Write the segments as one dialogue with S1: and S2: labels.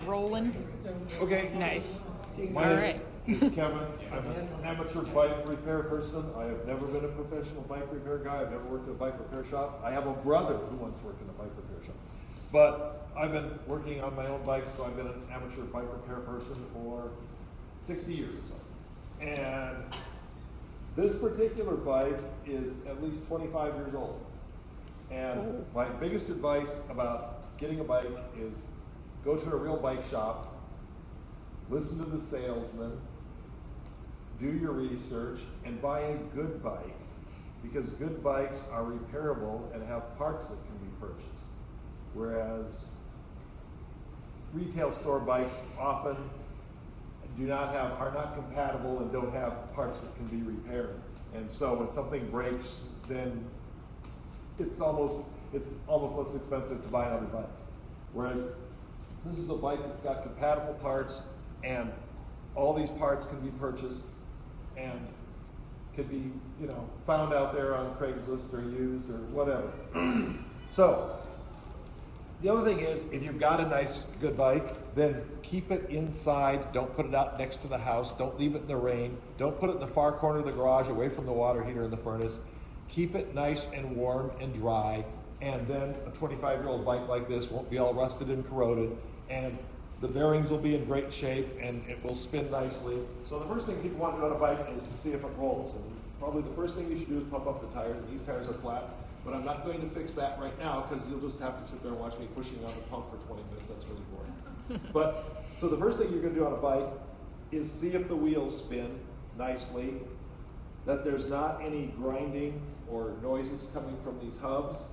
S1: rolling.
S2: Okay.
S1: Nice.
S2: My
S1: All
S2: name
S1: right.
S2: is Kevin. I'm an amateur bike repair person. I have never been a professional bike repair guy. I've never worked in a bike repair shop. I have a brother who once worked in a bike repair shop. But I've been working on my own bike, so I've been an amateur bike repair person for 60 years or so. And this particular bike is at least 25 years old. And my biggest advice about getting a bike is go to a real bike shop, listen to the salesman, do your research, and buy a good bike, because good bikes are repairable and have parts that can be purchased. Whereas retail store bikes often are not compatible and don't have parts that can be repaired. And so when something breaks, then it's almost less expensive to buy another bike. Whereas this is a bike that's got compatible parts, and all these parts can be purchased and can be, found out there on Craigslist or used or whatever. So the other thing is, if you've got a nice, good bike, then keep it inside. Don't put it out next to the house. Don't leave it in the rain. Don't put it in the far corner of the garage away from the water heater and the furnace. Keep it nice and warm and dry, and then a 25-year-old bike like this won't be all rusted and corroded, and the bearings will be in great shape, and it will spin nicely. So the first thing people want to do on a bike is to see if it rolls. And probably the first thing you should do is pump up the tires, and these tires are flat. But I'm not going to fix that right now, because you'll just have to sit there and watch me pushing on the pump for 20 minutes. That's really boring. So the first thing you're going to do on a bike is see if the wheels spin nicely, that there's not any grinding or noises coming from these hubs,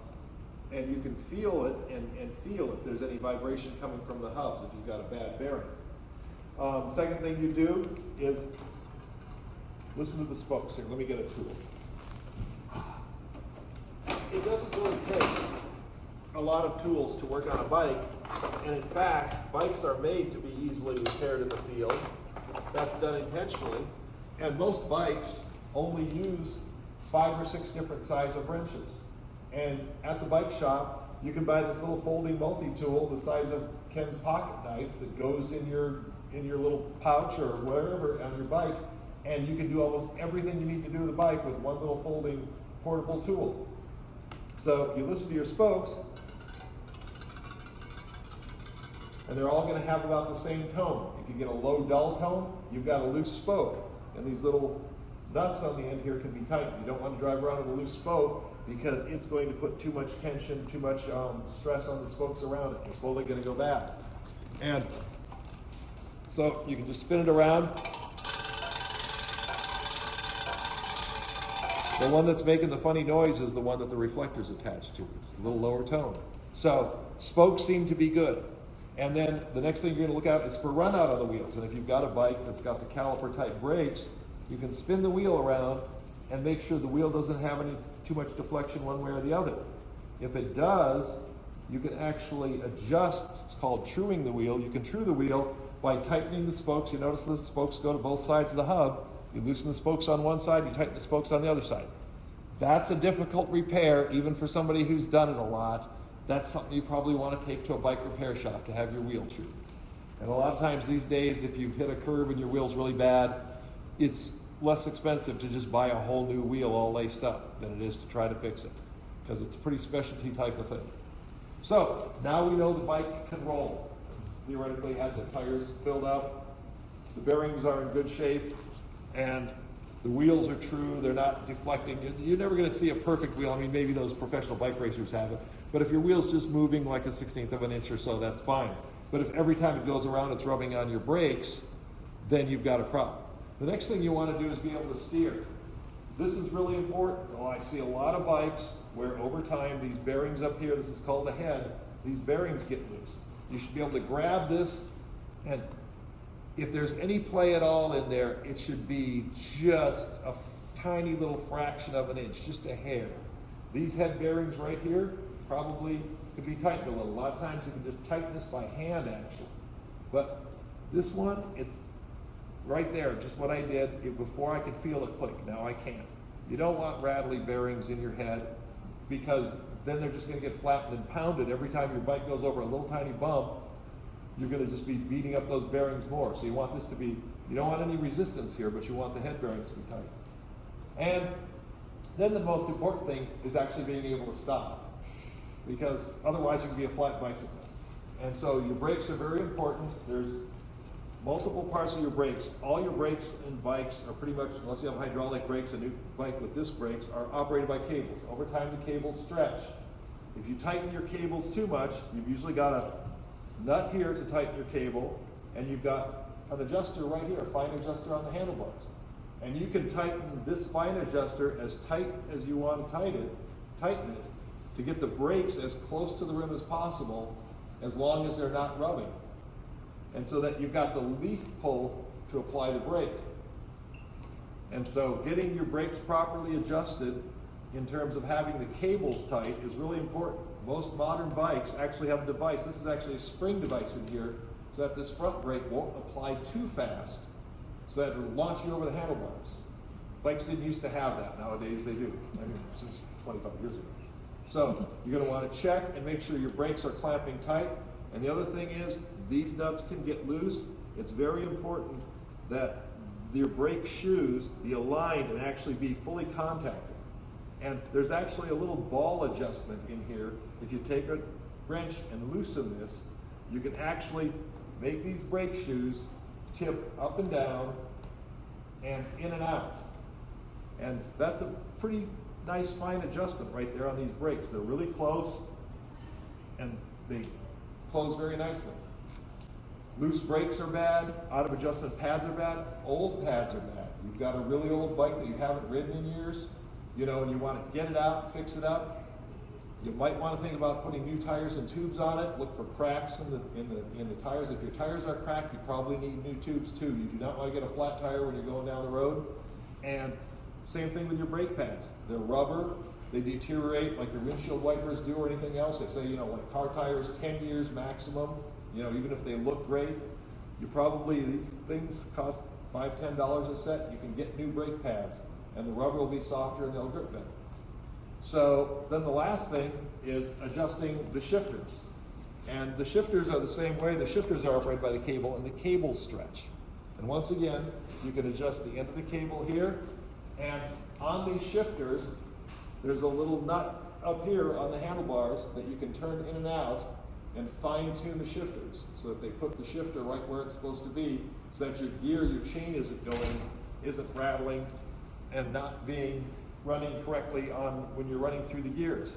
S2: and you can feel it and feel if there's any vibration coming from the hubs if you've got a bad bearing. Second thing you do is listen to the spokes. Here, let me get a tool. It doesn't really take a lot of tools to work on a bike, and in fact, bikes are made to be easily repaired in the field. That's done intentionally, and most bikes only use 5 or 6 different size of wrenches. And at the bike shop, you can buy this little folding multi-tool the size of Ken's pocket knife that goes in your little pouch or wherever on your bike, and you can do almost everything you need to do with the bike with one little folding portable tool. So you listen to your spokes, and they're all going to have about the same tone. If you get a low dull tone, you've got a loose spoke, and these little nuts on the end here can be tightened. You don't want to drive around with a loose spoke, because it's going to put too much tension, too much stress on the spokes around it. You're slowly going to go bad. And so you can just spin it around. The one that's making the funny noise is the one that the reflector's attached to. It's a little lower tone. So spokes seem to be good. And then the next thing you're going to look at is for run out on the wheels. And if you've got a bike that's got the caliper type brakes, you can spin the wheel around and make sure the wheel doesn't have too much deflection one way or the other. If it does, you can actually adjust. It's called truing the wheel. You can true the wheel by tightening the spokes. You notice the spokes go to both sides of the hub. You loosen the spokes on one side, you tighten the spokes on the other side. That's a difficult repair, even for somebody who's done it a lot. That's something you probably want to take to a bike repair shop to have your wheel trued. And a lot of times these days, if you've hit a curb and your wheel's really bad, it's less expensive to just buy a whole new wheel all laced up than it is to try to fix it, because it's a pretty specialty type of thing. So now we know the bike can roll. It's theoretically had the tires filled up, the bearings are in good shape, and the wheels are true, they're not deflecting. You're never going to see a perfect wheel. I mean, maybe those professional bike racers have it, but if your wheel's just moving like a 1/16 of an inch or so, that's fine. But if every time it goes around it's rubbing on your brakes, then you've got a problem. The next thing you want to do is be able to steer. This is really important. I see a lot of bikes where over time these bearings up here, this is called the head, these bearings get loose. You should be able to grab this, and if there's any play at all in there, it should be just a tiny little fraction of an inch, just a hair. These head bearings right here probably could be tightened a little. A lot of times you can just tighten this by hand actually. But this one, it's right there, just what I did before I could feel it click. Now I can't. You don't want rattly bearings in your head, because then they're just going to get flattened and pounded every time your bike goes over a little tiny bump. you're going to just be beating up those bearings more. So you want this to be, you don't want any resistance here, but you want the head bearings to be tight. And then the most important thing is actually being able to stop, because otherwise you can be a flat bicyclist. And so your brakes are very important. There's multiple parts of your brakes. All your brakes in bikes are pretty much, unless you have hydraulic brakes, a new bike with disc brakes, are operated by cables. Over time the cables stretch. If you tighten your cables too much, you've usually got a nut here to tighten your cable, and you've got an adjuster right here, a fine adjuster on the handlebars. And you can tighten this fine adjuster as tight as you want to tighten it to get the brakes as close to the rim as possible, as long as they're not rubbing. And so that you've got the least pull to apply the brake. And so getting your brakes properly adjusted in terms of having the cables tight is really important. Most modern bikes actually have a device. This is actually a spring device in here, so that this front brake won't apply too fast, so that it'll launch you over the handlebars. Bikes didn't used to have that. Nowadays they do. I mean, since 25 years ago. So you're going to want to check and make sure your brakes are clamping tight. And the other thing is, these nuts can get loose. It's very important that your brake shoes be aligned and actually be fully contacted. And there's actually a little ball adjustment in here. If you take a wrench and loosen this, you can actually make these brake shoes tip up and down and in and out. And that's a pretty nice fine adjustment right there on these brakes. They're really close and they close very nicely. Loose brakes are bad, out of adjustment pads are bad, old pads are bad. You've got a really old bike that you haven't ridden in years, and you want to get it out, fix it up. You might want to think about putting new tires and tubes on it. Look for cracks in the tires. If your tires are cracked, you probably need new tubes too. You do not want to get a flat tire when you're going down the road. And same thing with your brake pads. They're rubber, they deteriorate like your windshield wipers do or anything else. They say, like car tires, 10 years maximum. Even if they look great, these things cost $5, $10 a set. You can get new brake pads, and the rubber will be softer and they'll grip better. So then the last thing is adjusting the shifters. And the shifters are the same way. The shifters are operated by the cable, and the cables stretch. And once again, you can adjust the end of the cable here, and on these shifters, there's a little nut up here on the handlebars that you can turn in and out and fine-tune the shifters so that they put the shifter right where it's supposed to be, so that your chain isn't rattling and not running correctly on when you're running through the gears.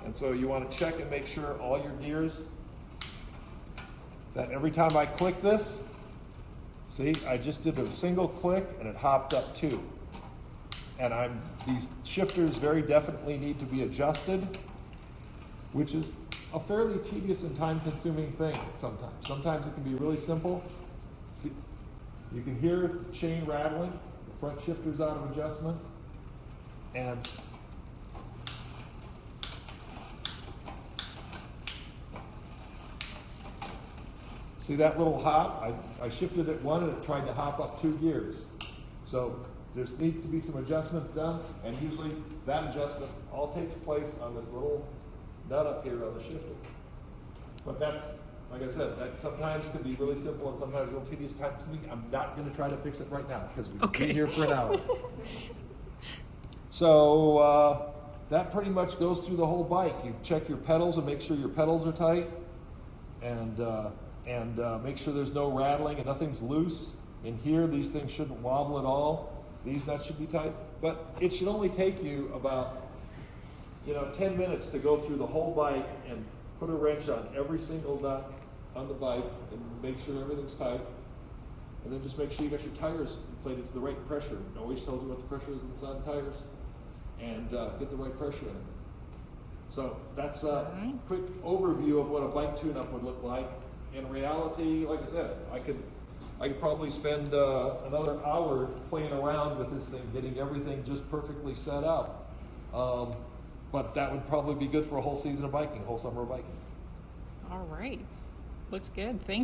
S2: And so you want to check and make sure all your gears, that every time I click this, see, I just did a single click and it hopped up 2. And these shifters very definitely need to be adjusted, which is a fairly tedious and time-consuming thing sometimes. Sometimes it can be really simple. See, you can hear the chain rattling, the front shifter's out of adjustment, and see that little hop? I shifted it 1 and it tried to hop up 2 gears. So there needs to be some adjustments done, and usually that adjustment all takes place on this little nut up here on the shifter. But that's, like I said, that sometimes can be really simple and sometimes real tedious time consuming. I'm not going to try to fix it right now because we've been here for an hour. So that pretty much goes through the whole bike. You check your pedals and make sure your pedals are tight, and make sure there's no rattling and nothing's loose. In here, these things shouldn't wobble at all. These nuts should be tight, but it should only take you about 10 minutes to go through the whole bike and put a wrench on every single nut on the bike and make sure everything's tight. And then just make sure you got your tires inflated to the right pressure. It always tells you what the pressure is inside the tires, and get the right pressure in it. So that's a quick overview of what a bike tune-up would look like. In reality, like I said, I could probably spend another hour playing around with this thing, getting everything just perfectly set up. But that would probably be good for a whole season of biking, whole summer of biking.
S1: All right. Looks good. Thank you.